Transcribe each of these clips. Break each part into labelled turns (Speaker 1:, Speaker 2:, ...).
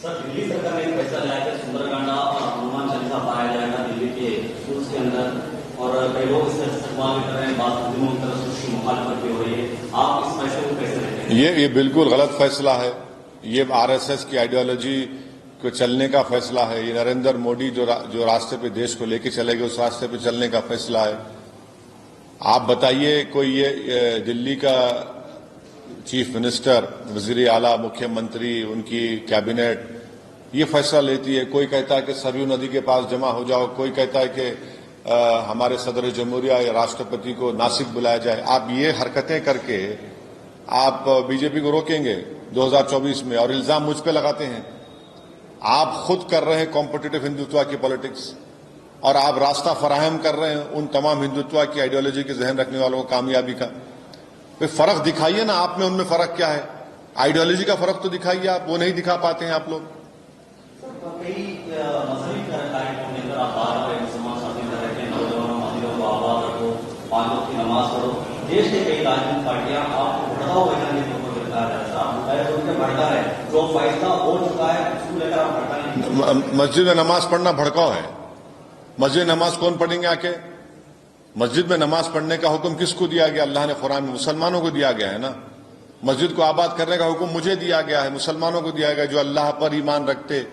Speaker 1: Sir, Delhi सरकार ने एक फैसला लिया है कि सुंदरकांड और हनुमान चालीसा पढ़ाया जाएगा दिल्ली के स्कूल्स के अंदर, और कई लोग इससे इस्तेमाल भी कर रहे हैं, बात मुस्लिमों की तरफ से उसकी मुखालफत भी हो रही है। आप इस फैसले को कैसे देखते हैं?
Speaker 2: ये बिल्कुल गलत फैसला है। ये आरएसएस की आइडियोलॉजी को चलने का फैसला है। ये नरेंद्र मोदी जो रास्ते पे देश को लेके चलेगा उस रास्ते पे चलने का फैसला है। आप बताइए, कोई ये दिल्ली का चीफ मिनिस्टर, वजीर आला, मुख्यमंत्री, उनकी कैबिनेट ये फैसला लेती है। कोई कहता है कि सरयू नदी के पास जमा हो जाओ, कोई कहता है कि हमारे सदर जमहूरिया या राष्ट्रपति को नासिक बुलाया जाए। आप ये हरकतें करके आप बीजेपी को रोकेंगे 2024 में, और इल्जाम मुझ पे लगाते हैं। आप खुद कर रहे हैं कॉम्पिटिटिव हिंदुत्व की पॉलिटिक्स, और आप रास्ता फराहम कर रहे हैं उन तमाम हिंदुत्व की आइडियोलॉजी के जहन रखने वालों को कामयाबी का। फिर फर्क दिखाइए ना, आप में उनमें फर्क क्या है? आइडियोलॉजी का फर्क तो दिखाइए, आप वो नहीं दिखा पाते हैं आप लोग।
Speaker 1: कई मजहबी कार्यक्रम लेकर आप बात करें, मुसलमान शादी कर रहे हैं, नौजवानों मंदिरों को आबाद रखो, 5 वक्त की नमाज पढ़ो। देश के कई राजनीतिक पार्टियां आपको भड़काऊ वैज्ञानिक के ऊपर गिरफ्तार है, भड़का है, जो फैसला हो चुका है उसको लेकर आप भड़का नहीं।
Speaker 2: मस्जिद में नमाज पढ़ना भड़काऊ है? मस्जिद में नमाज कौन पढ़ेंगे आके? मस्जिद में नमाज पढ़ने का हुक्म किसको दिया गया? अल्लाह ने कुरान में मुसलमानों को दिया गया है ना। मस्जिद को आबाद करने का हुक्म मुझे दिया गया है, मुसलमानों को दिया गया। जो अल्लाह पर ईमान रखते,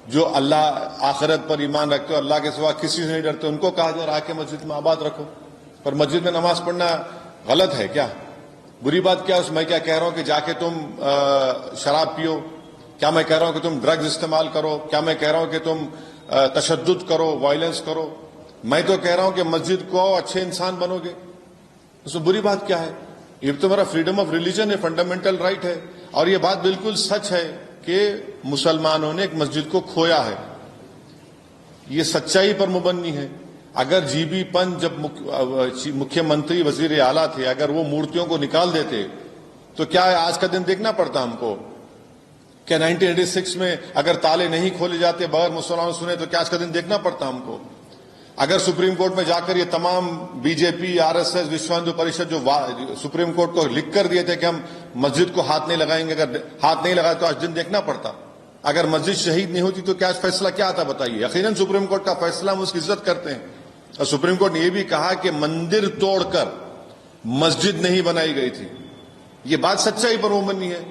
Speaker 2: जो अल्लाह आखिरत पर ईमान रखते हो, अल्लाह के सिवा किसी से नहीं डरते, उनको कहा जा रहा है कि मस्जिद में आबाद रखो। पर मस्जिद में नमाज पढ़ना गलत है क्या? बुरी बात क्या? मैं क्या कह रहा हूं कि जाके तुम शराब पियो? क्या मैं कह रहा हूं कि तुम ड्रग्स इस्तेमाल करो? क्या मैं कह रहा हूं कि तुम तशद्दुद करो, वायलेंस करो? मैं तो कह रहा हूं कि मस्जिद को आओ, अच्छे इंसान बनोगे, उसमें बुरी बात क्या है? ये तो मेरा फ्रीडम ऑफ रिलीजन है, फंडामेंटल राइट है। और ये बात बिल्कुल सच है कि मुसलमानों ने एक मस्जिद को खोया है, ये सच्चाई पर मुबन्नी है। अगर जीबी पंत जब मुख्यमंत्री वजीर आला थे, अगर वो मूर्तियों को निकाल देते तो क्या आज का दिन देखना पड़ता हमको? क्या 1986 में अगर ताले नहीं खोले जाते, बगैर मुसलमानों सुने, तो क्या आज का दिन देखना पड़ता हमको? अगर सुप्रीम कोर्ट में जाकर ये तमाम बीजेपी, आरएसएस, विश्व हिंदू परिषद जो सुप्रीम कोर्ट को लिख कर दिए थे कि हम मस्जिद को हाथ नहीं लगाएंगे, अगर हाथ नहीं लगाए तो आज दिन देखना पड़ता। अगर मस्जिद शहीद नहीं होती तो क्या फैसला क्या आता बताइए? यकीनन सुप्रीम कोर्ट का फैसला, हम उसकी इज्जत करते हैं। और सुप्रीम कोर्ट ने यह भी कहा कि मंदिर तोड़कर मस्जिद नहीं बनाई गई थी। ये बात सच्चाई पर मुबन्नी है।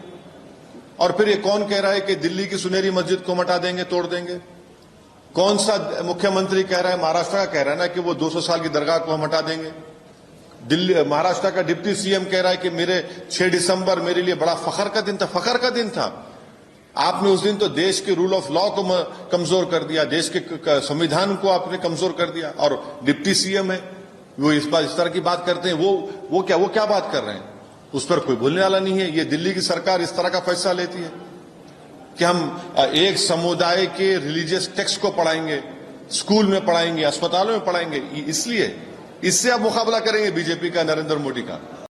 Speaker 2: और फिर ये कौन कह रहा है कि दिल्ली की सुनहरी मस्जिद को हटा देंगे, तोड़ देंगे? कौन सा मुख्यमंत्री कह रहा है? महाराष्ट्र का कह रहा है ना कि वो 200 साल की दरगाह को हम हटा देंगे। दिल्ली, महाराष्ट्र का डिप्टी सीएम कह रहा है कि मेरे 6 दिसंबर मेरे लिए बड़ा फखर का दिन था। फखर का दिन था? आपने उस दिन तो देश के रूल ऑफ लॉ को कमजोर कर दिया, देश के संविधान को आपने कमजोर कर दिया। और डिप्टी सीएम है वो इस तरह की बात करते हैं। वो क्या बात कर रहे हैं? उस पर कोई बोलने वाला नहीं है। ये दिल्ली की सरकार इस तरह का फैसला लेती है कि हम एक समुदाय के रिलीजियस टेक्स्ट को पढ़ाएंगे, स्कूल में पढ़ाएंगे, अस्पतालों में पढ़ाएंगे, इसलिए इससे आप मुकाबला करेंगे बीजेपी का, नरेंद्र मोदी का।